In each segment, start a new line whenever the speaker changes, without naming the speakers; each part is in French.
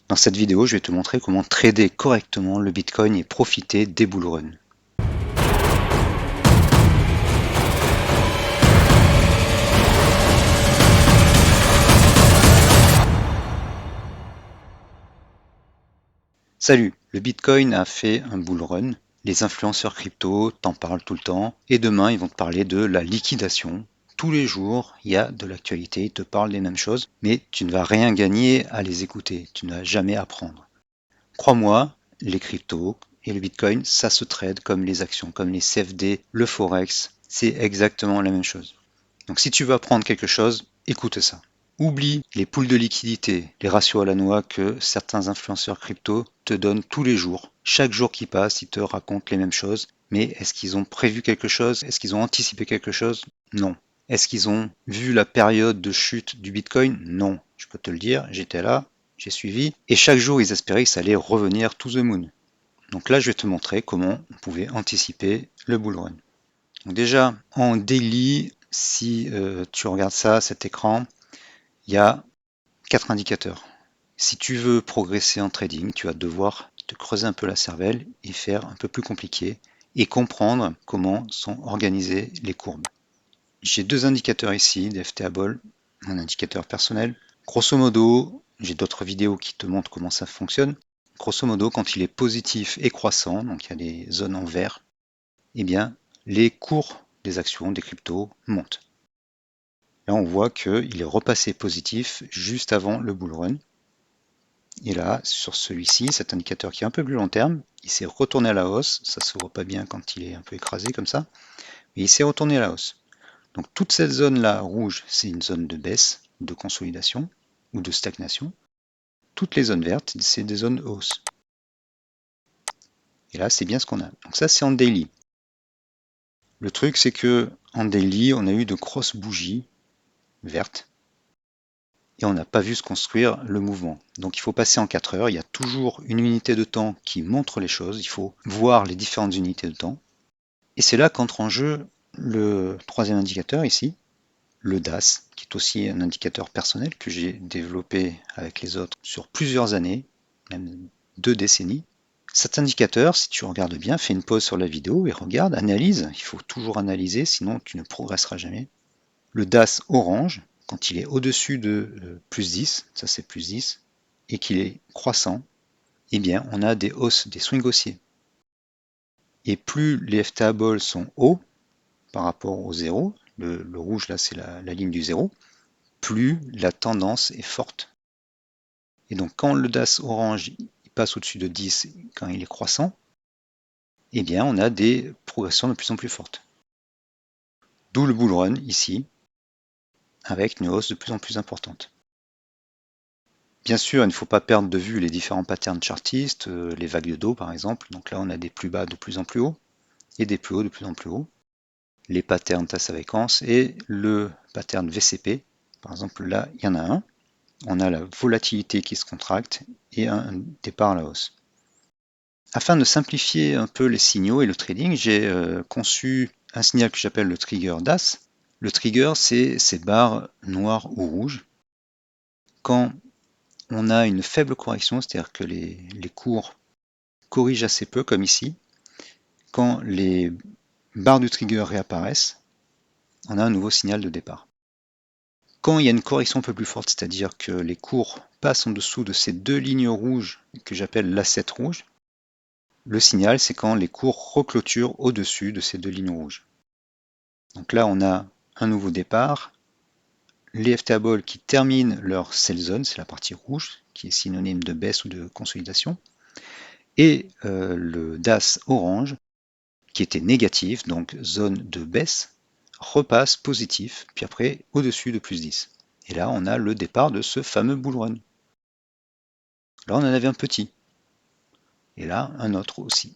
Dans cette vidéo, je vais te montrer comment trader correctement le Bitcoin et profiter des bull runs. Salut, le Bitcoin a fait un bull run. Les influenceurs crypto t'en parlent tout le temps et demain ils vont te parler de la liquidation. Tous les jours, il y a de l'actualité, ils te parlent des mêmes choses, mais tu ne vas rien gagner à les écouter, tu ne vas jamais apprendre. Crois-moi, les cryptos et le Bitcoin, ça se trade comme les actions, comme les CFD, le Forex, c'est exactement la même chose. Donc si tu veux apprendre quelque chose, écoute ça. Oublie les poules de liquidité, les ratios à la noix que certains influenceurs crypto te donnent tous les jours. Chaque jour qui passe, ils te racontent les mêmes choses. Mais est-ce qu'ils ont prévu quelque chose? Est-ce qu'ils ont anticipé quelque chose? Non. Est-ce qu'ils ont vu la période de chute du Bitcoin? Non. Je peux te le dire, j'étais là, j'ai suivi. Et chaque jour, ils espéraient que ça allait revenir to the moon. Donc là, je vais te montrer comment on pouvait anticiper le bull run. Donc déjà, en daily, si tu regardes ça, cet écran, il y a 4 indicateurs. Si tu veux progresser en trading, tu vas devoir te creuser un peu la cervelle et faire un peu plus compliqué et comprendre comment sont organisées les courbes. J'ai deux indicateurs ici, d'FTABOL, un indicateur personnel. Grosso modo, j'ai d'autres vidéos qui te montrent comment ça fonctionne. Grosso modo, quand il est positif et croissant, donc il y a des zones en vert, eh bien, les cours des actions, des cryptos montent. Là, on voit qu'il est repassé positif juste avant le bull run. Et là, sur celui-ci, cet indicateur qui est un peu plus long terme, il s'est retourné à la hausse. Ça se voit pas bien quand il est un peu écrasé comme ça, mais il s'est retourné à la hausse. Donc toute cette zone-là rouge, c'est une zone de baisse, de consolidation ou de stagnation. Toutes les zones vertes, c'est des zones hausse. Et là, c'est bien ce qu'on a. Donc ça, c'est en daily. Le truc, c'est que en daily, on a eu de grosses bougies vertes et on n'a pas vu se construire le mouvement. Donc il faut passer en 4 heures, il y a toujours une unité de temps qui montre les choses, il faut voir les différentes unités de temps. Et c'est là qu'entre en jeu le troisième indicateur ici, le DAS, qui est aussi un indicateur personnel que j'ai développé avec les autres sur plusieurs années, même 2 décennies. Cet indicateur, si tu regardes bien, fais une pause sur la vidéo et regarde, analyse, il faut toujours analyser, sinon tu ne progresseras jamais. Le DAS orange, quand il est au-dessus de plus 10, ça c'est plus 10, et qu'il est croissant, eh bien on a des hausses, des swings haussiers. Et plus les FTAbles sont hauts par rapport au zéro, le rouge là c'est la ligne du zéro, plus la tendance est forte. Et donc quand le DAS orange il passe au-dessus de 10, quand il est croissant, eh bien on a des progressions de plus en plus fortes. D'où le bull run ici, avec une hausse de plus en plus importante. Bien sûr, il ne faut pas perdre de vue les différents patterns chartistes, les vagues de dos par exemple. Donc là, on a des plus bas de plus en plus haut et des plus hauts de plus en plus haut. Les patterns tasse-à-séquence et le pattern VCP. Par exemple, là, il y en a un. On a la volatilité qui se contracte et un départ à la hausse. Afin de simplifier un peu les signaux et le trading, j'ai conçu un signal que j'appelle le trigger DAS. Le trigger, c'est ces barres noires ou rouges. Quand on a une faible correction, c'est-à-dire que les cours corrigent assez peu, comme ici, quand les barres du trigger réapparaissent, on a un nouveau signal de départ. Quand il y a une correction un peu plus forte, c'est-à-dire que les cours passent en dessous de ces deux lignes rouges que j'appelle l'asset rouge, le signal c'est quand les cours reclôturent au-dessus de ces deux lignes rouges. Donc là on a un nouveau départ, les FTAbles qui terminent leur sell zone, c'est la partie rouge, qui est synonyme de baisse ou de consolidation, et le DAS orange, qui était négatif, donc zone de baisse, repasse positif, puis après au-dessus de plus 10. Et là, on a le départ de ce fameux bull run. Là, on en avait un petit. Et là, un autre aussi.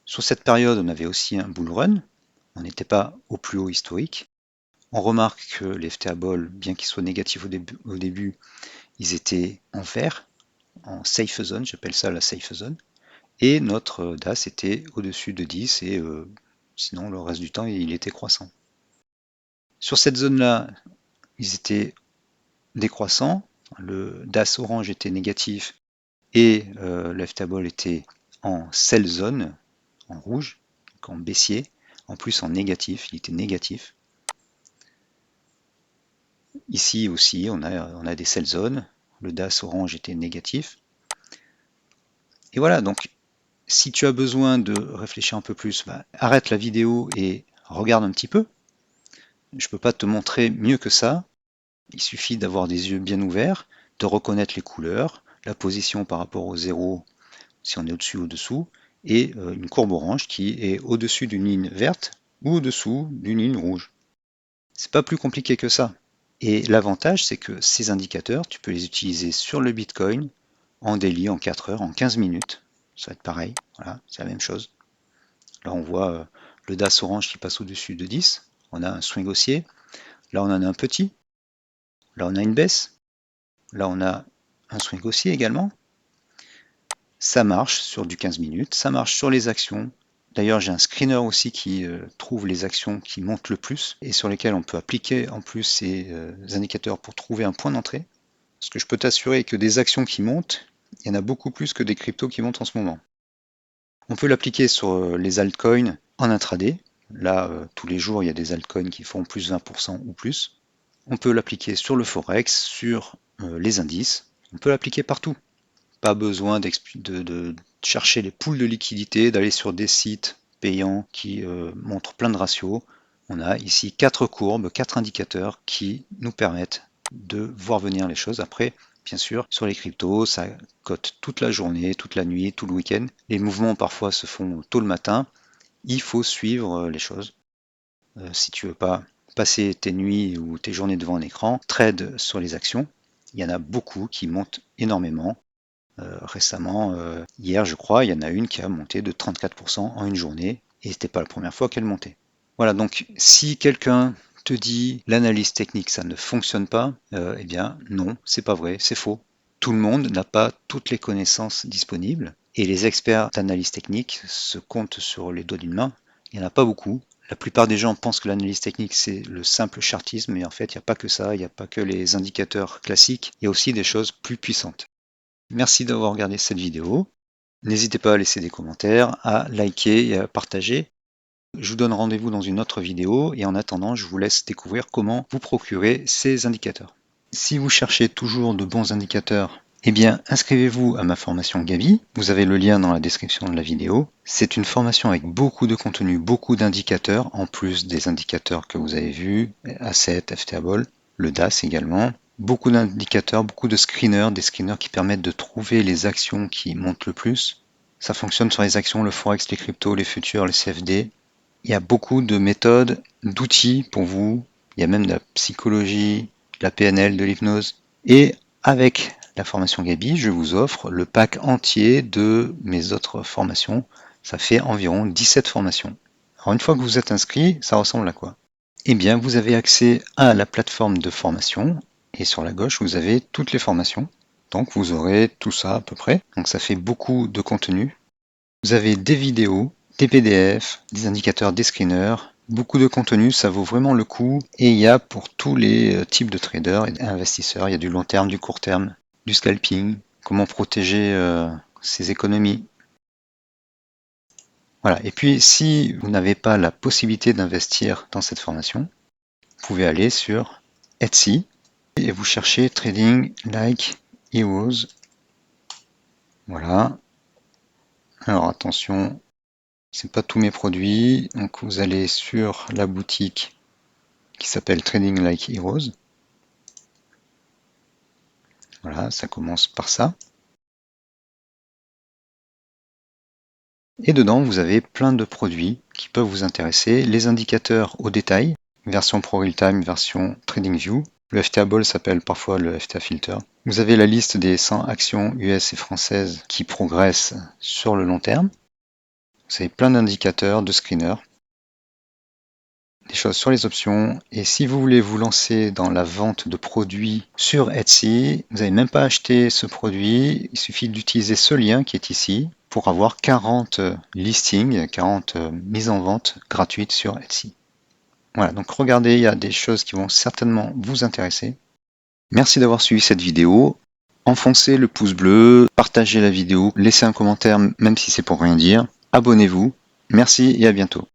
Sur cette période, on avait aussi un bull run. On n'était pas au plus haut historique. On remarque que les FTA-Ball, bien qu'ils soient négatifs au début, ils étaient en vert, en safe zone, j'appelle ça la safe zone. Et notre DAS était au-dessus de 10 et sinon le reste du temps il était croissant. Sur cette zone-là, ils étaient décroissant, le DAS orange était négatif et le ftable était en sell zone, en rouge, donc en baissier, en plus en négatif, il était négatif. Ici aussi, on a des sell zones, le DAS orange était négatif. Et voilà, donc si tu as besoin de réfléchir un peu plus, arrête la vidéo et regarde un petit peu. Je ne peux pas te montrer mieux que ça. Il suffit d'avoir des yeux bien ouverts, de reconnaître les couleurs, la position par rapport au zéro, si on est au-dessus ou au-dessous, et une courbe orange qui est au-dessus d'une ligne verte ou au-dessous d'une ligne rouge. C'est pas plus compliqué que ça. Et l'avantage, c'est que ces indicateurs, tu peux les utiliser sur le Bitcoin, en daily, en 4 heures, en 15 minutes. Ça va être pareil, voilà, c'est la même chose. Là, on voit le DAS orange qui passe au-dessus de 10. On a un swing haussier. Là, on en a un petit. Là, on a une baisse. Là, on a un swing haussier également. Ça marche sur du 15 minutes. Ça marche sur les actions. D'ailleurs, j'ai un screener aussi qui trouve les actions qui montent le plus et sur lesquelles on peut appliquer en plus ces indicateurs pour trouver un point d'entrée. Parce que je peux t'assurer que des actions qui montent, il y en a beaucoup plus que des cryptos qui montent en ce moment. On peut l'appliquer sur les altcoins en intraday. Là, tous les jours, il y a des altcoins qui font plus 20% ou plus. On peut l'appliquer sur le forex, sur les indices. On peut l'appliquer partout. Pas besoin de chercher les poules de liquidité, d'aller sur des sites payants qui montrent plein de ratios. On a ici 4 courbes, 4 indicateurs qui nous permettent de voir venir les choses. Après, bien sûr, sur les cryptos, ça cote toute la journée, toute la nuit, tout le week-end. Les mouvements parfois se font tôt le matin. Il faut suivre les choses. Si tu veux pas passer tes nuits ou tes journées devant un écran, trade sur les actions. Il y en a beaucoup qui montent énormément. Récemment, hier je crois, il y en a une qui a monté de 34% en une journée et c'était pas la première fois qu'elle montait. Voilà, donc si quelqu'un te dit l'analyse technique ça ne fonctionne pas, eh bien non, c'est pas vrai, c'est faux. Tout le monde n'a pas toutes les connaissances disponibles et les experts d'analyse technique se comptent sur les doigts d'une main. Il n'y en a pas beaucoup. La plupart des gens pensent que l'analyse technique c'est le simple chartisme, mais en fait il n'y a pas que ça, il n'y a pas que les indicateurs classiques, il y a aussi des choses plus puissantes. Merci d'avoir regardé cette vidéo. N'hésitez pas à laisser des commentaires, à liker et à partager. Je vous donne rendez-vous dans une autre vidéo et en attendant, je vous laisse découvrir comment vous procurer ces indicateurs. Si vous cherchez toujours de bons indicateurs, eh bien inscrivez-vous à ma formation Gabi. Vous avez le lien dans la description de la vidéo. C'est une formation avec beaucoup de contenu, beaucoup d'indicateurs, en plus des indicateurs que vous avez vus, Asset, ftable, le DAS également. Beaucoup d'indicateurs, beaucoup de screeners, des screeners qui permettent de trouver les actions qui montent le plus. Ça fonctionne sur les actions, le forex, les cryptos, les futurs, les CFD. Il y a beaucoup de méthodes, d'outils pour vous. Il y a même de la psychologie, de la PNL, de l'hypnose. Et avec la formation Gabi, je vous offre le pack entier de mes autres formations. Ça fait environ 17 formations. Alors une fois que vous êtes inscrit, ça ressemble à quoi? Eh bien, vous avez accès à la plateforme de formation et sur la gauche, vous avez toutes les formations. Donc, vous aurez tout ça à peu près. Donc, ça fait beaucoup de contenu. Vous avez des vidéos, des PDF, des indicateurs, des screeners, beaucoup de contenu, ça vaut vraiment le coup. Et il y a pour tous les types de traders et investisseurs, il y a du long terme, du court terme, du scalping, comment protéger ses économies. Voilà. Et puis, si vous n'avez pas la possibilité d'investir dans cette formation, vous pouvez aller sur Etsy et vous cherchez Trading Like Heroes. Voilà. Alors attention, c'est pas tous mes produits. Donc vous allez sur la boutique qui s'appelle Trading Like Heroes. Voilà, ça commence par ça. Et dedans, vous avez plein de produits qui peuvent vous intéresser. Les indicateurs au détail, version Pro Real Time, version TradingView. Le FTA s'appelle parfois le FTA Filter. Vous avez la liste des 100 actions US et françaises qui progressent sur le long terme. Vous avez plein d'indicateurs, de screeners, des choses sur les options. Et si vous voulez vous lancer dans la vente de produits sur Etsy, vous n'avez même pas acheté ce produit. Il suffit d'utiliser ce lien qui est ici pour avoir 40 listings, 40 mises en vente gratuites sur Etsy. Voilà, donc regardez, il y a des choses qui vont certainement vous intéresser. Merci d'avoir suivi cette vidéo. Enfoncez le pouce bleu, partagez la vidéo, laissez un commentaire même si c'est pour rien dire. Abonnez-vous. Merci et à bientôt.